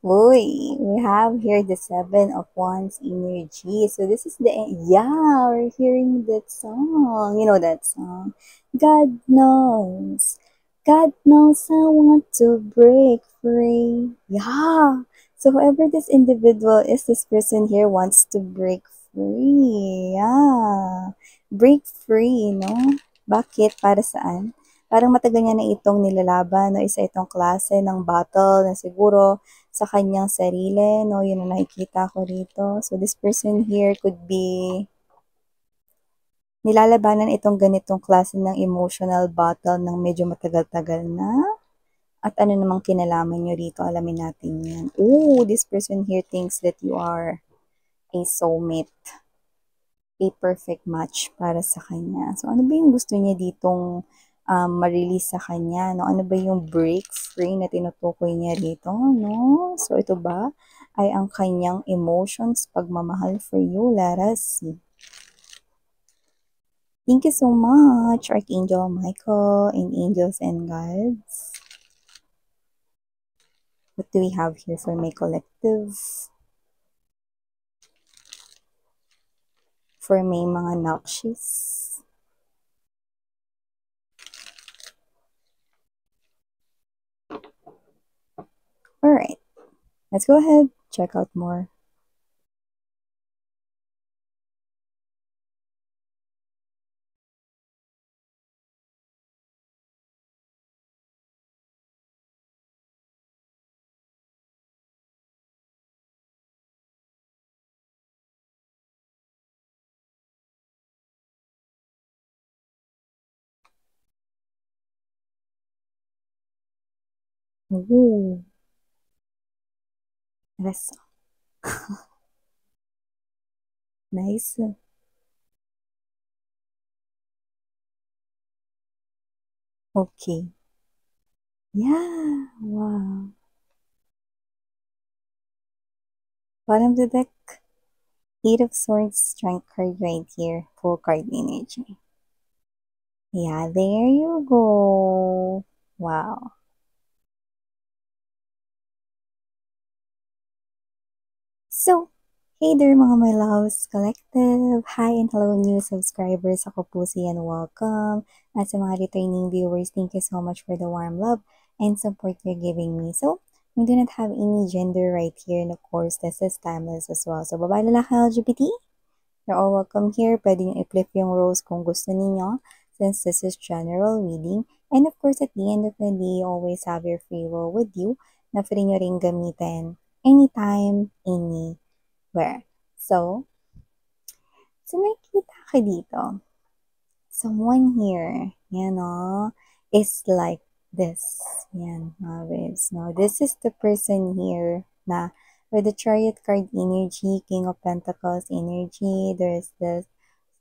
Uy, we have here the Seven of Wands energy. So this is the, yeah, we're hearing that song. You know that song. God knows. God knows I want to break free. Yeah. So whoever this individual is, this person here wants to break free. Yeah. Break free, no? Bakit? Para saan? Parang matagal niya na itong nilalaban, no? Isa itong klase ng battle na siguro sa kanyang sarili, no? Yun ang nakikita ko rito. So, this person here could be nilalabanan itong ganitong klase ng emotional battle ng medyo matagal-tagal na. At ano namang kinalaman nyo rito, alamin natin yan. Ooh, this person here thinks that you are a soulmate, a perfect match para sa kanya. So, ano ba yung gusto niya ditong ma-release sa kanya? No? Ano ba yung break free na tinutukoy niya rito? No? So, ito ba ay ang kanyang emotions, pagmamahal for you? Let us see. Thank you so much, Archangel Michael and angels and guides. What do we have here for my collective? For may mga nakshis. Alright, let's go ahead, check out more. Ooh, that's nice. Okay. Yeah. Wow. Bottom of the deck, Eight of Swords, Strength card right here. Full card energy. Yeah, there you go. Wow. So, hey there mga my loves collective. Hi and hello new subscribers. Ako po si and welcome. At sa mga returning viewers, thank you so much for the warm love and support you're giving me. So, we do not have any gender right here and of course, this is timeless as well. So, babae, lalaki, LGBT? You're all welcome here. Pwede nyo i-flip yung roles kung gusto ninyo since this is general reading. And of course, at the end of the day, always have your free will with you na free nyo rin gamitin anytime, anywhere. So nakikita ka dito. Someone here, is like this. Yan, mga babes. Now, this is the person here na with the Chariot card energy, King of Pentacles energy, there's this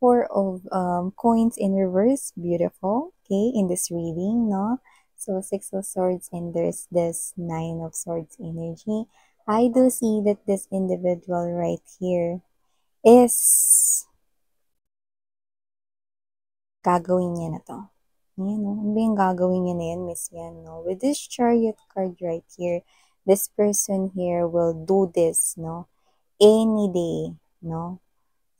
Four of coins in reverse, beautiful, okay, in this reading, no? So, Six of Swords and there's this Nine of Swords energy. I do see that this individual right here is gagawin niya na to. Yan, no? Ano ba yung gagawin niya na yan, Miss Yan, no? With this Chariot card right here, this person here will do this, no? Any day, no?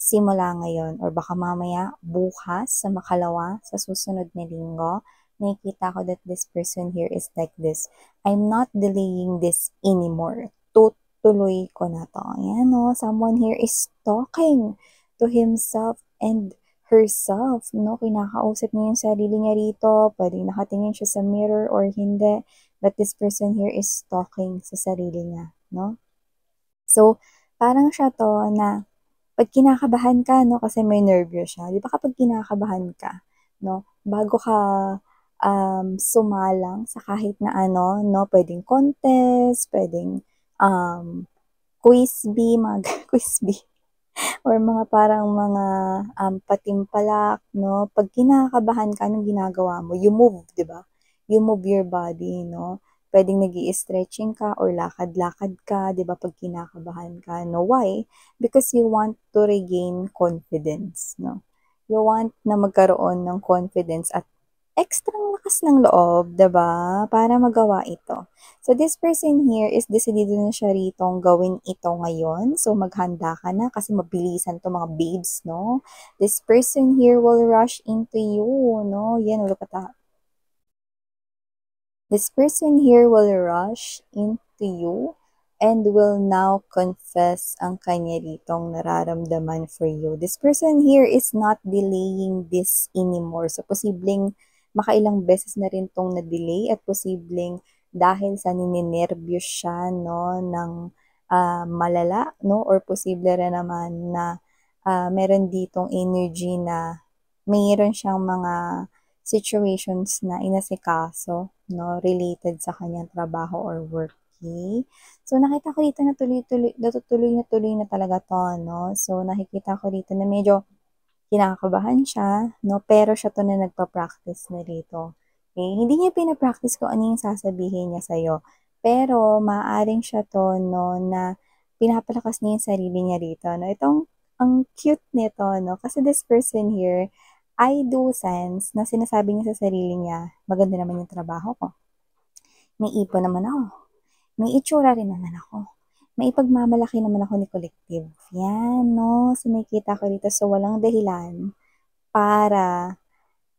Simula ngayon or baka mamaya, bukas, sa makalawa, sa susunod na linggo, nakikita ko that this person here is like this. I'm not delaying this anymore. Tutuloy ko na to. Ayan, no? Someone here is talking to himself and herself, no? Kinakausap niya yung sarili niya rito. Pwedeng nakatingin siya sa mirror or hindi. But this person here is talking sa sarili niya, no? So, parang siya to na pag kinakabahan ka, no, kasi may nervyos siya. Di ba kapag kinakabahan ka, no, bago ka sumalang sa kahit na ano, no, pwedeng contest, pwedeng quiz bee, mga quiz bee, or mga parang mga patimpalak, no? Pag kinakabahan ka, anong ginagawa mo? You move, di ba? You move your body, no? Pwedeng nag stretching ka or lakad-lakad ka, di ba? Pag kinakabahan ka, no? Why? Because you want to regain confidence, no? You want na magkaroon ng confidence at extra lakas ng loob, 'di ba, para magawa ito. So, this person here is decidido na siya ritong gawin ito ngayon. So, maghanda ka na kasi mabilisan 'to mga babes, 'no? This person here will rush into you, 'no? Yan, look at that. This person here will rush into you and will now confess ang kanya ditong nararamdaman for you. This person here is not delaying this anymore. So, posibleng makailang beses na rin tong na-delay at posibleng dahil sa ninenervyos siya, no, ng malala, no, or posible rin naman na meron ditong energy na mayroon siyang mga situations na inasikaso, no, related sa kanyang trabaho or work. Okay? So, nakita ko dito na tuloy na talaga to, no? So, nakikita ko dito na medyo kinakabahan siya, no? Pero siya to na nagpa-practice na rito. Okay? Hindi niya pina-practice kung ano yung sasabihin niya sa'yo. Pero, maaaring siya to, no, na pinapalakas niya yung sarili niya rito, no? Ang cute nito, no? Kasi this person here, I do sense na sinasabi niya sa sarili niya, maganda naman yung trabaho ko. May ipon naman ako. May itsura rin naman ako. May ipagmamalaki naman ako ni collective. Yan, no? So, nakikita ko dito. So, walang dahilan para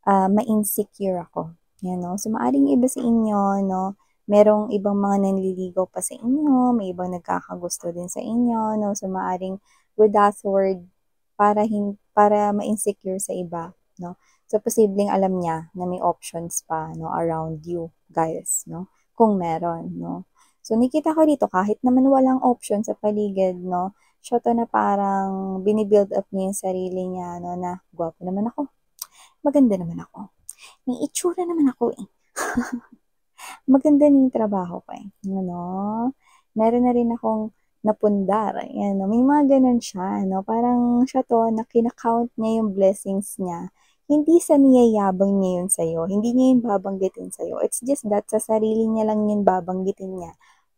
ma-insecure ako. Yan, no? So, maaring iba sa inyo, no? Merong ibang mga nanliligaw pa sa inyo, may ibang nagkakagusto din sa inyo, no? So, maaring with that word, para ma-insecure sa iba, no? So, posibleng alam niya na may options pa, no, around you, guys, no? Kung meron, no? So, nakita ko dito, kahit naman walang option sa paligid, no, siya to na parang binibuild up niya yung sarili niya, no, na gwapo naman ako, maganda naman ako, may itsura naman ako eh. Maganda na yung trabaho ko eh. Ano? Meron na rin akong napundar. Ayan, no? May mga ganun siya. No? Parang siya to na kinakount niya yung blessings niya. Hindi sa niyayabang niya yun sa'yo. Hindi niya yun babanggitin sa'yo. It's just that sa sarili niya lang yun babanggitin niya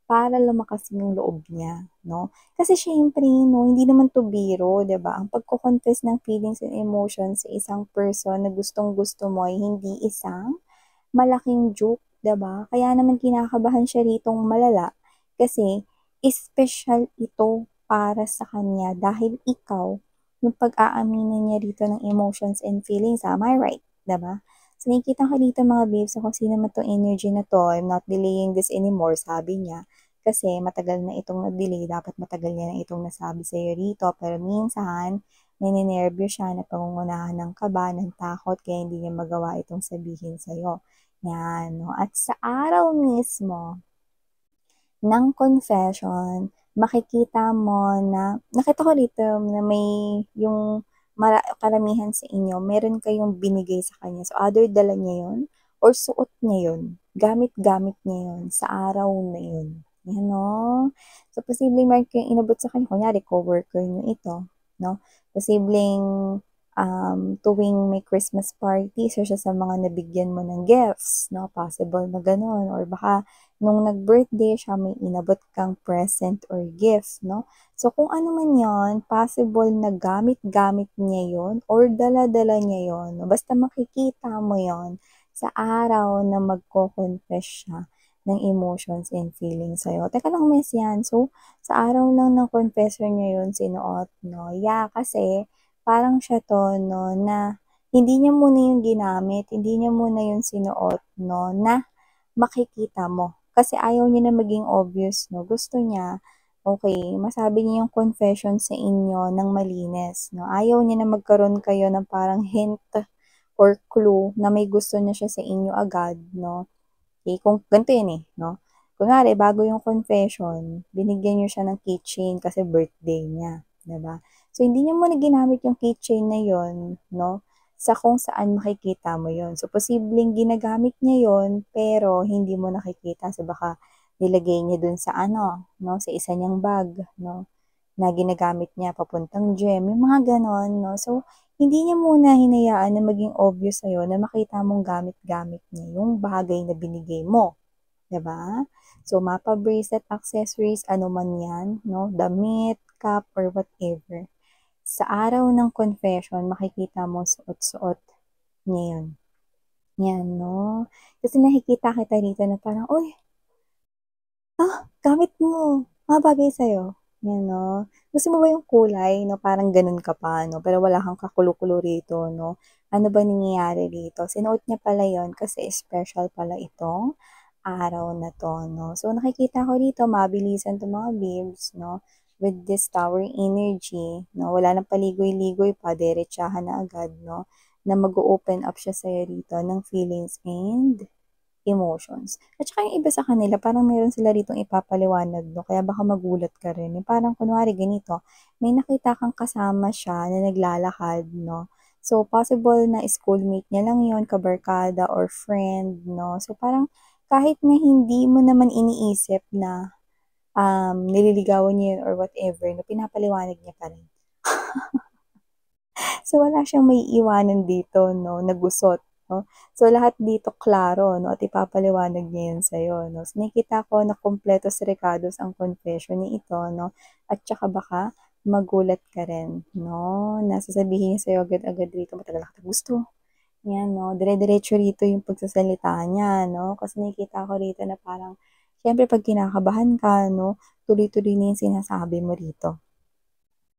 para lumakas yung loob niya, no? Kasi syempre, no, hindi naman to biro, 'di ba? Ang pagko-confess ng feelings and emotions sa isang person na gustong-gusto mo ay hindi isang malaking joke, 'di ba? Kaya naman kinakabahan siya ritong malala kasi special ito para sa kanya dahil ikaw yung pag-aaminin niya rito ng emotions and feelings. Am I right? 'Di ba? So, nakikita ko dito mga babes, kung sino man tong energy na to, I'm not delaying this anymore, sabi niya. Kasi matagal na itong na-delay, dapat matagal niya na itong nasabi sa'yo rito. Pero minsan, nininervyo siya, napangungunahan ng kaba, ng takot, kaya hindi niya magawa itong sabihin sa'yo. Yan, no? At sa araw mismo ng confession, makikita mo na, nakita ko dito na may yung karamihan sa inyo, meron kayong binigay sa kanya. So, either dala niya yun or suot niya yun. Gamit-gamit niya yun sa araw na yun. Yan, no? So, posibleng meron kayong inabot sa kanya. Kunyari, coworker niyo ito, no? Posibleng tuwing may Christmas party, so siya sa mga nabigyan mo ng gifts, no? Possible na ganun. Or baka nung nag-birthday siya, may inabot kang present or gift, no? So, kung ano man yon, possible na gamit-gamit niya yon or dala-dala niya yon. No? Basta makikita mo yon sa araw na magko-confess siya ng emotions and feelings sa'yo. Teka lang, miss yan. So, sa araw lang ng confessor niya yun sinuot, no? Yeah, kasi parang siya to, no, na hindi niya muna yung ginamit, hindi niya muna yung sinuot, no, na makikita mo. Kasi ayaw niya na maging obvious, no. Gusto niya, okay, masabi niya yung confession sa inyo ng malinis, no. Ayaw niya na magkaroon kayo ng parang hint or clue na may gusto niya siya sa inyo agad, no. Okay, kung ganito yun eh, no. Kunwari, bago yung confession, binigyan niyo siya ng keychain kasi birthday niya, 'di ba? So, hindi niya muna ginamit yung keychain na yon, no, sa kung saan makikita mo yon. So, posibleng ginagamit niya yon pero hindi mo nakikita. So, baka nilagay niya dun sa ano, no, sa isa niyang bag, no, na ginagamit niya papuntang gym, yung mga ganon, no. So, hindi niya muna hinayaan na maging obvious sa'yo na makita mong gamit-gamit niya yung bagay na binigay mo. 'Di ba? So, mapa, bracelet, accessories, ano man yan, no? Damit, cup, or whatever. Sa araw ng confession, makikita mo suot-suot niya yun. Yan 'no. Kasi nakikita kita dito na parang, "Uy, gamit mo, mga bagay sa'yo." Yan 'no. Gusto mo ba yung kulay 'no, parang gano'n ka pa 'no, pero wala kang kakulo-kulo rito 'no. Ano ba nangyayari dito? Sinuot niya pala yon kasi special pala itong araw na 'to 'no. So nakikita ko dito mabilisan 'tong mga babes 'no, with this tower energy 'no, wala ng paligoy-ligoy pa, diretsahan na agad 'no, na mag-o-open up siya sa'yo dito ng feelings and emotions. At saka yung iba sa kanila parang meron sila ditong ipapaliwanag 'no, kaya baka magulat ka rin. Yung parang kunwari ganito, may nakita kang kasama siya na naglalakad 'no, so possible na schoolmate niya lang yon, kabarkada or friend 'no. So parang kahit na hindi mo naman iniisip na, nililigawan niya yun or whatever 'no, pinapaliwanag niya pa rin. So, wala siyang maiiwanan dito 'no, na gusot 'no. So, lahat dito klaro 'no at ipapaliwanag niya 'yun sa'yo 'no. So, nakikita ko na kumpletos recados ang confession ni ito 'no at tsaka baka magulat ka rin 'no, na sasabihin niya sa'yo agad-agad rito, "Matagal na kitang gusto." 'Yan 'no, dire-diretso rito 'yung pagsasalita niya 'no, kasi nakikita ko rito na parang siyempre 'pag kinakabahan ka 'no, tuloy-tuloy na 'yung sinasabi mo rito.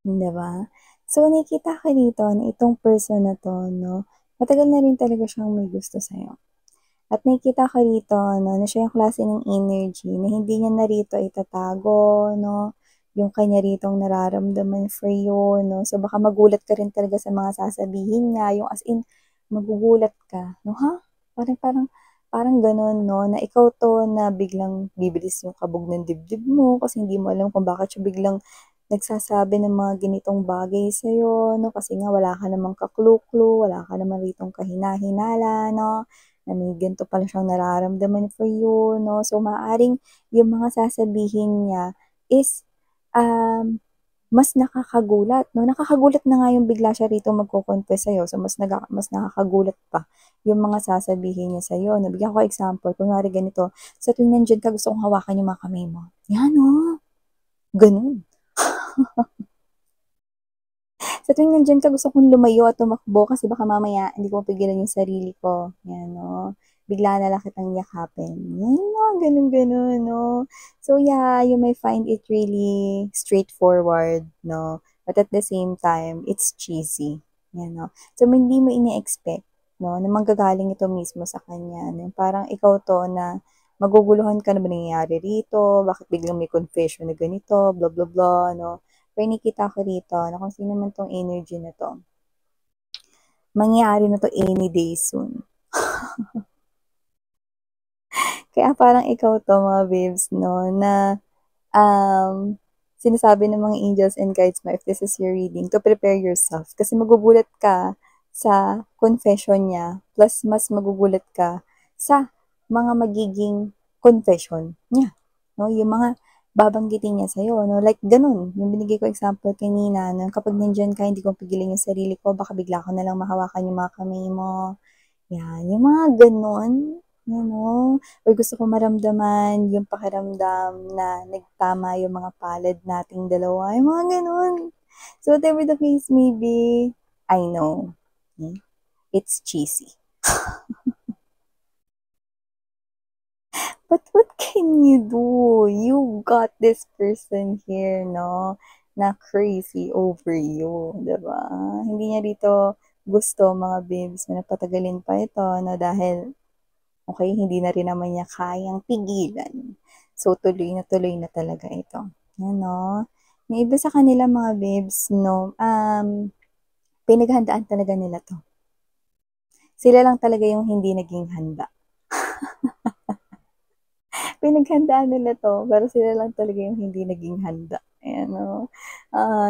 'Di ba? So, nakikita ko dito na itong person na 'to 'no, matagal na rin talaga siyang may gusto sa'yo. At nakikita ko rito 'no, na siya yung klase ng energy na hindi niya na rito itatago 'no, yung kanya ritong nararamdaman for you 'no. So, baka magulat ka rin talaga sa mga sasabihin niya, yung as in magugulat ka 'no, "Ha? Parang parang parang gano'n 'no, na ikaw 'to na biglang bibilis yung kabog ng dibdib mo kasi hindi mo alam kung bakit siya biglang nagsasabi ng mga ganitong bagay sa'yo 'no, kasi nga wala ka namang ka-clue-clue, wala ka naman ritong kahina-hinala 'no, na may ganito pala siyang nararamdaman for you 'no. So, maaaring yung mga sasabihin niya is, mas nakakagulat 'no. Nakakagulat na nga yung bigla siya rito magko-confess sa'yo, so mas nakakagulat pa yung mga sasabihin niya sa'yo 'no. Bigyan ko example, kunwari ganito, "Sa tuwing nandiyan ka gusto kong hawakan yung mga kamay mo." 'Yan oh, gano'n. Sa tuwing nandiyan ka gusto kong lumayo at tumakbo kasi baka mamaya hindi ko mapigilan yung sarili ko, 'yan 'no. Bigla na lang kitang yakapin, 'yan yung mga gano'n-gano'n 'no. So yeah, you may find it really straightforward 'no, but at the same time, it's cheesy, 'yan 'no. So hindi mo ini-expect 'no, na manggagaling ito mismo sa kanya, na parang ikaw 'to na maguguluhan ka, "Ano ba nangyayari rito? Bakit biglang may confession na ganito, blah, blah, blah," 'no. Pero nakikita ko rito na kung sino man 'tong energy na 'to, mangyayari na 'to any day soon. Kaya parang ikaw 'to mga babes 'no, na, sinasabi ng mga angels and guides mo if this is your reading to prepare yourself kasi magugulat ka sa confession niya plus mas magugulat ka sa mga magiging confession niya 'no, yung mga babanggitin niya sa'yo 'no, like gano'n, yung binigay ko example kanina na kapag nandiyan ka hindi ko mapigilan yung sarili ko baka bigla ko na lang mahawakan yung mga kamay mo. 'Yan, yung mga gano'n, ano, or gusto ko maramdaman yung pakiramdam na nagtama yung mga palad nating dalawa, yung mga gano'n. So, whatever the case may be, I know, it's cheesy. But what can you do? You got this person here 'no, na crazy over you, 'di ba? Hindi niya dito gusto mga babes na patagalin pa ito 'no, dahil okey, hindi na rin naman niya kayang pigilan. So, tuloy na talaga ito, 'yan 'no. Yung iba sa kanila mga babes 'no, pinaghandaan talaga nila 'to. Sila lang talaga yung hindi naging handa. Pinaghandaan nila 'to, pero sila lang talaga yung hindi naging handa, ayan 'no,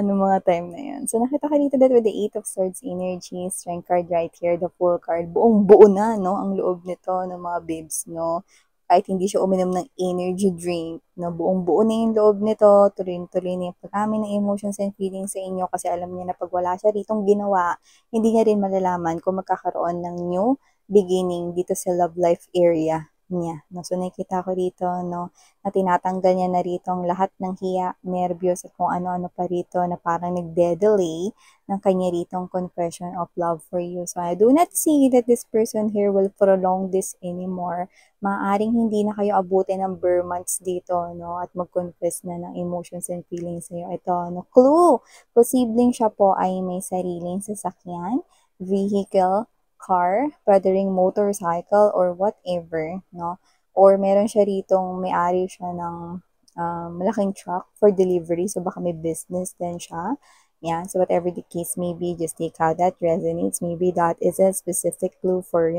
nung mga time na yun. So, nakita ko dito that with the Eight of Swords energy, Strength card right here, the Fool card, buong-buo na 'no, ang loob nito ng mga babes 'no. Kahit hindi siya uminom ng energy drink 'no, buong-buo na yung loob nito, tuloy-tuloy na yung pag-amin ng emotions and feelings sa inyo kasi alam niya na 'pag wala siya ritong ginawa, hindi niya rin malalaman kung magkakaroon ng new beginning dito sa love life area niya. No? So, nakikita ko rito, no, na tinatanggal niya na rito ang lahat ng hiya, nervyos, at kung ano-ano pa rito na parang nagde-delay ng kanya ritong confession of love for you. So, I do not see that this person here will prolong this anymore. Maaaring hindi na kayo abutin ng bare months dito, no, at mag-confess na ng emotions and feelings sa'yo. Ito, no, clue! Posibleng siya po ay may sariling sasakyan, vehicle, car, pwede ring motorcycle or whatever, no? Or meron siya ritong may-ari siya ng malaking truck for delivery. So, baka may business din siya. Yeah, so whatever the case may be, just take how that resonates. Maybe that is a specific clue for,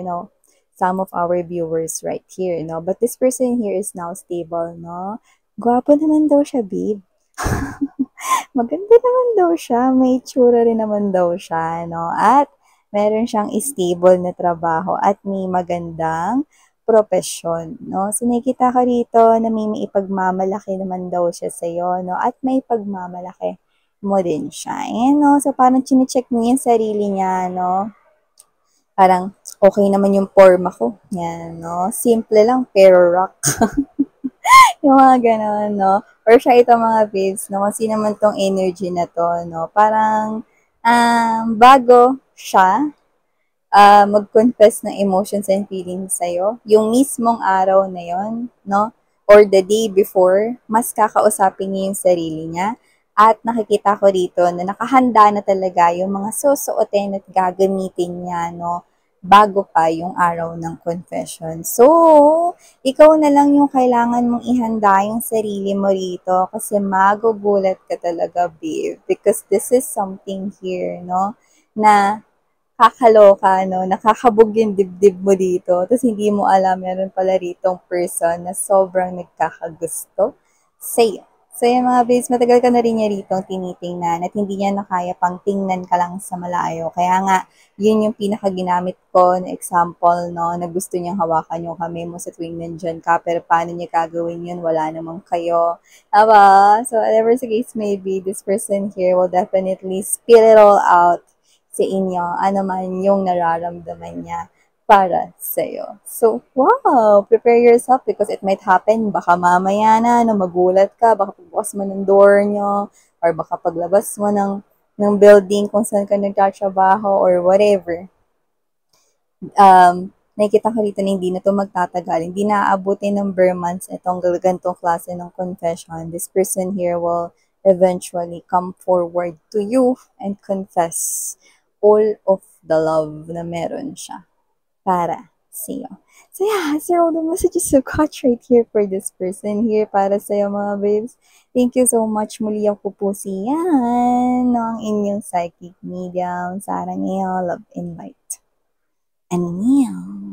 some of our viewers right here, no? But this person here is now stable, no? Gwapo naman daw siya, babe. Maganda naman daw siya. May tsura rin naman daw siya, no? At meron siyang stable na trabaho at may magandang propesyon, no? So, nakikita ko rito na may ipagmamalaki naman daw siya sa'yo, no? At may pagmamalaki mo din siya. Ayan, no? So, parang chinecheck niya yung sarili niya, no? Parang, okay naman yung forma ko. Yan, no? Simple lang, pero rock. Yung mga gano'n, no? Or siya ito mga babes, no? Kung sino man tong energy na to, no? Parang, bago siya, mag-confess ng emotions and feelings sa'yo, yung mismong araw na yon, no? Or the day before, mas kakausapin niya yung sarili niya. At nakikita ko rito na nakahanda na talaga yung mga susuotin at gagamitin niya, no? Bago pa yung araw ng confession. So, ikaw na lang yung kailangan mong ihanda yung sarili mo rito kasi magugulat ka talaga, babe. Because this is something here, no? Na kakaloka, no? Nakakabog yung dibdib mo dito. Tapos hindi mo alam, meron pala ritong person na sobrang nagkakagusto sa'yo. So yung mga babes, matagal ka na rin niya rito tinitingnan at hindi niya nakaya pang tingnan ka lang sa malayo. Kaya nga, yun yung pinakaginamit ko na example, no, na gusto niyang hawakan yung kamay mo sa tuwing nandyan ka. Pero paano niya gagawin yun? Wala namang kayo. Diba? So whatever the case may be, this person here will definitely spill it all out sa inyo, ano man yung nararamdaman niya para sa'yo. So, wow! Prepare yourself because it might happen. Baka mamaya na, no, magulat ka, baka pagbukas mo ng door nyo, or baka paglabas mo ng building kung saan ka nagtatrabaho, or whatever. Nakikita ko rito na hindi na ito magtatagal. Hindi na aabutin ng bare months itong gantong klase ng confession. This person here will eventually come forward to you and confess all of the love na meron siya para sa'yo. So yeah, so all the messages you got right here for this person here para sa'yo mga babes. Thank you so much. Muli ako po siyan ng inyong psychic medium, Sarah Ngayon, Love Invite. And meow.